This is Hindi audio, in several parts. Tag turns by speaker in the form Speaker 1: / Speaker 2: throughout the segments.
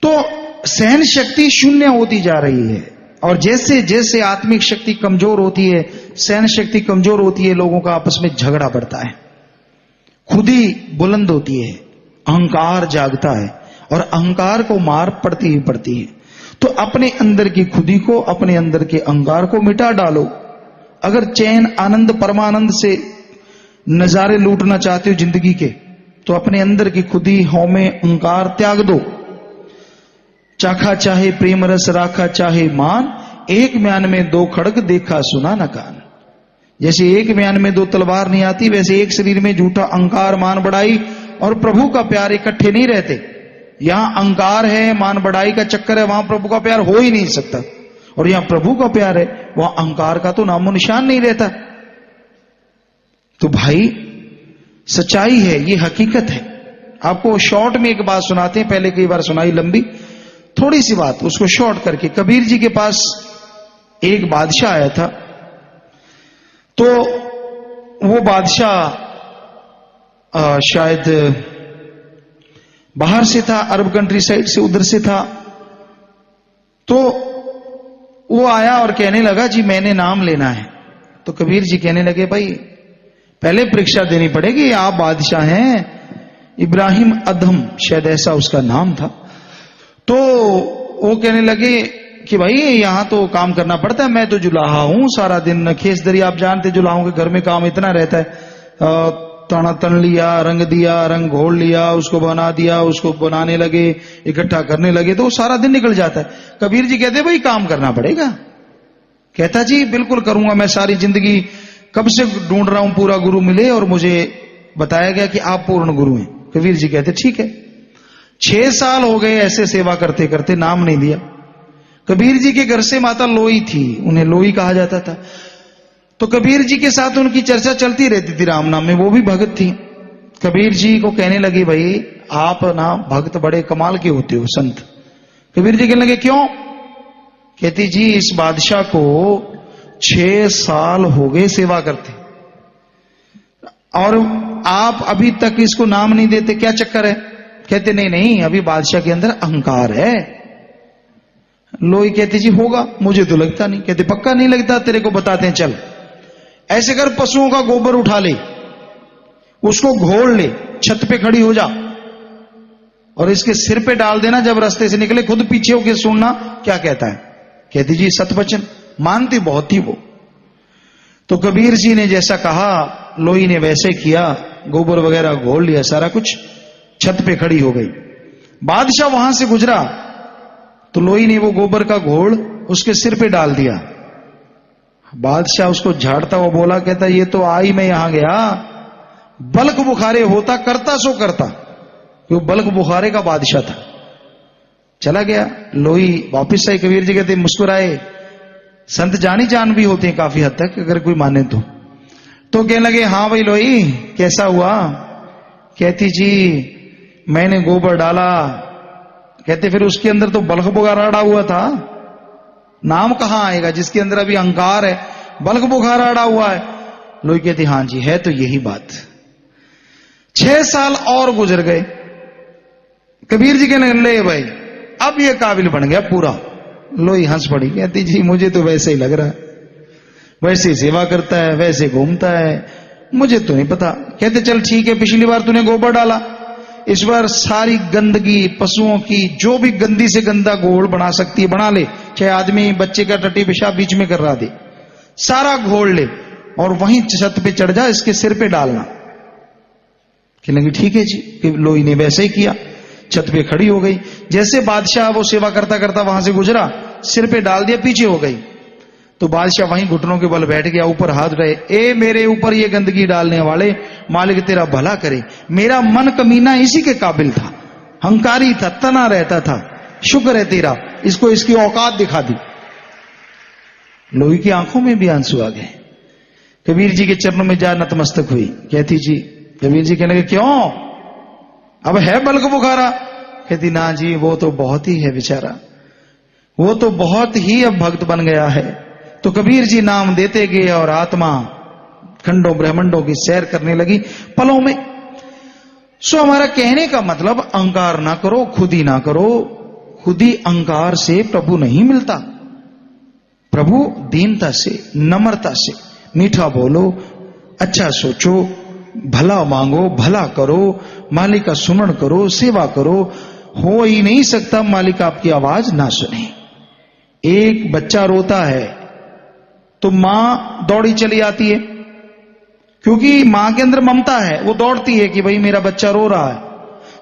Speaker 1: तो सहन शक्ति शून्य होती जा रही है, और जैसे जैसे आत्मिक शक्ति कमजोर होती है, सहन शक्ति कमजोर होती है, लोगों का आपस में झगड़ा बढ़ता है, खुद ही बुलंद होती है, अहंकार जागता है, और अहंकार को मार पड़ती ही पड़ती है। तो अपने अंदर की खुदी को, अपने अंदर के अहंकार को मिटा डालो। अगर चैन आनंद परमानंद से नजारे लूटना चाहते हो जिंदगी के, तो अपने अंदर की खुदी हौमे अहंकार त्याग दो। चाखा चाहे प्रेम रस राखा चाहे मान, एक म्यान में दो खड़ग देखा सुना न कान। जैसे एक म्यान में दो तलवार नहीं आती, वैसे एक शरीर में झूठा अहंकार मान बढ़ाई और प्रभु का प्यार इकट्ठे नहीं रहते। यहां अहंकार है, मान बढ़ाई का चक्कर है, वहां प्रभु का प्यार हो ही नहीं सकता। और यहां प्रभु का प्यार है, वहां अहंकार का तो नामो निशान नहीं रहता। तो भाई सच्चाई है, ये हकीकत है। आपको शॉर्ट में एक बात सुनाते हैं, पहले कई बार सुनाई लंबी, थोड़ी सी बात उसको शॉर्ट करके। कबीर जी के पास एक बादशाह आया था। तो वो बादशाह शायद बाहर से था, अरब कंट्री साइड से, उधर से था। तो वो आया और कहने लगा, जी मैंने नाम लेना है। तो कबीर जी कहने लगे, भाई पहले परीक्षा देनी पड़ेगी, आप बादशाह हैं। इब्राहिम अदम शायद ऐसा उसका नाम था। तो वो कहने लगे कि भाई यहां तो काम करना पड़ता है, मैं तो जुलाहा हूं, सारा दिन खेस दरी, आप जानते जुलाहों के घर में काम इतना रहता है, तना तन लिया, रंग दिया, रंग घोल लिया, उसको बना दिया, उसको बनाने लगे, इकट्ठा करने लगे, तो सारा दिन निकल जाता है। कबीर जी कहते भाई काम करना पड़ेगा। कहता जी बिल्कुल करूंगा, मैं सारी जिंदगी कब से ढूंढ रहा हूं पूरा गुरु मिले, और मुझे बताया गया कि आप पूर्ण गुरु हैं। कबीर जी कहते ठीक है। 6 साल हो गए ऐसे सेवा करते करते, नाम नहीं दिया। कबीर जी के घर से माता लोई थी, उन्हें लोई कहा जाता था। तो कबीर जी के साथ उनकी चर्चा चलती रहती थी राम नाम में, वो भी भगत थी। कबीर जी को कहने लगी, भाई आप ना भक्त बड़े कमाल के होते हो, संत। कबीर जी कहने लगे क्यों? कहती जी इस बादशाह को 6 साल हो गए सेवा करते, और आप अभी तक इसको नाम नहीं देते, क्या चक्कर है? कहते नहीं नहीं, अभी बादशाह के अंदर अहंकार है। लोई कहती जी होगा, मुझे तो लगता नहीं। कहते पक्का नहीं लगता, तेरे को बताते हैं, चल ऐसे कर, पशुओं का गोबर उठा ले, उसको घोल ले, छत पे खड़ी हो जा और इसके सिर पे डाल देना, जब रास्ते से निकले खुद पीछे होके सुनना क्या कहता है। कहती जी सतवचन, मानती बहुत थी वो। तो कबीर जी ने जैसा कहा, लोई ने वैसे किया, गोबर वगैरह घोल लिया, सारा कुछ, छत पे खड़ी हो गई। बादशाह वहां से गुजरा तो लोई ने वो गोबर का घोल उसके सिर पे डाल दिया। बादशाह उसको झाड़ता हुआ बोला, कहता ये तो आई मैं यहां गया, बल्क बुखारे होता, करता सो करता। वो बल्क बुखारे का बादशाह था, चला गया। लोई वापिस आई। कबीर जी कहते मुस्कुराए, संत जानी जान भी होते हैं काफी हद तक, अगर कोई माने तो कहने लगे हाँ भाई लोई कैसा हुआ? कहती जी मैंने गोबर डाला। कहते फिर उसके अंदर तो बल्क बुखार अड़ा हुआ था, नाम कहां आएगा जिसके अंदर अभी अहंकार है, बल्क बुखार अड़ा हुआ है। लोई कहती हां जी है तो यही बात। 6 साल और गुजर गए। कबीर जी कहने ले भाई अब ये काबिल बन गया पूरा। लोई हंस पड़ी, कहती जी मुझे तो वैसे ही लग रहा है, वैसे ही सेवा करता है, वैसे घूमता है, मुझे तो नहीं पता। कहते चल ठीक है, पिछली बार तूने गोबर डाला, इस बार सारी गंदगी पशुओं की, जो भी गंदी से गंदा घोल बना सकती है बना ले, चाहे आदमी बच्चे का टट्टी पेशाब बीच में कर रहा दे, सारा घोल ले और वहीं छत पे चढ़ जा, इसके सिर पे डालना। कहने लगी ठीक है जी। लोई ने वैसे ही किया, छत पे खड़ी हो गई। जैसे बादशाह वो सेवा करता करता वहां से गुजरा, सिर पे डाल दिया, पीछे हो गई। तो बादशाह वहीं घुटनों के बल बैठ गया, ऊपर हाथ रहे, ए मेरे ऊपर ये गंदगी डालने वाले, मालिक तेरा भला करे, मेरा मन कमीना इसी के काबिल था, हंकारी था, तना रहता था, शुक्र है तेरा, इसको इसकी औकात दिखा दी। लोई की आंखों में भी आंसू आ गए। कबीर जी के चरणों में जा नतमस्तक हुई। कहती जी, कबीर जी कहने लगे क्यों, अब है बल्क बुखारा? कहती ना जी वो तो बहुत ही है बेचारा, वो तो बहुत ही अब भक्त बन गया है। तो कबीर जी नाम देते गए और आत्मा खंडों ब्रह्मंडों की सैर करने लगी पलों में। सो हमारा कहने का मतलब अहंकार ना करो, खुद ही ना करो। खुद ही अहंकार से प्रभु नहीं मिलता। प्रभु दीनता से, नम्रता से, मीठा बोलो, अच्छा सोचो, भला मांगो, भला करो, मालिक का सुमरण करो, सेवा करो। हो ही नहीं सकता मालिक आपकी आवाज ना सुने। एक बच्चा रोता है तो मां दौड़ी चली आती है, क्योंकि मां के अंदर ममता है, वो दौड़ती है कि भाई मेरा बच्चा रो रहा है।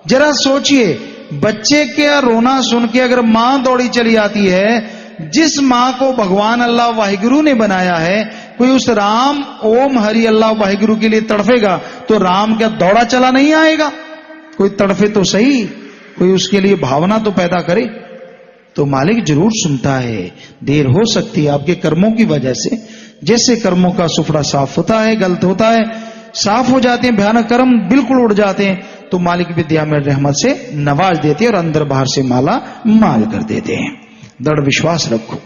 Speaker 1: जरा सोचिए, बच्चे के रोना सुन के अगर मां दौड़ी चली आती है, जिस मां को भगवान अल्लाह वाहिगुरु ने बनाया है, कोई उस राम ओम हरि अल्लाह वाहिगुरु के लिए तड़फेगा तो राम क्या दौड़ा चला नहीं आएगा? कोई तड़फे तो सही, कोई उसके लिए भावना तो पैदा करे। तो मालिक जरूर सुनता है। देर हो सकती है आपके कर्मों की वजह से। जैसे कर्मों का सुफड़ा साफ होता है, गलत होता है, साफ हो जाते हैं, भयानक कर्म बिल्कुल उड़ जाते हैं, तो मालिक विद्या में रहमत से नवाज देते हैं और अंदर बाहर से माला माल कर देते हैं। दृढ़ विश्वास रखो।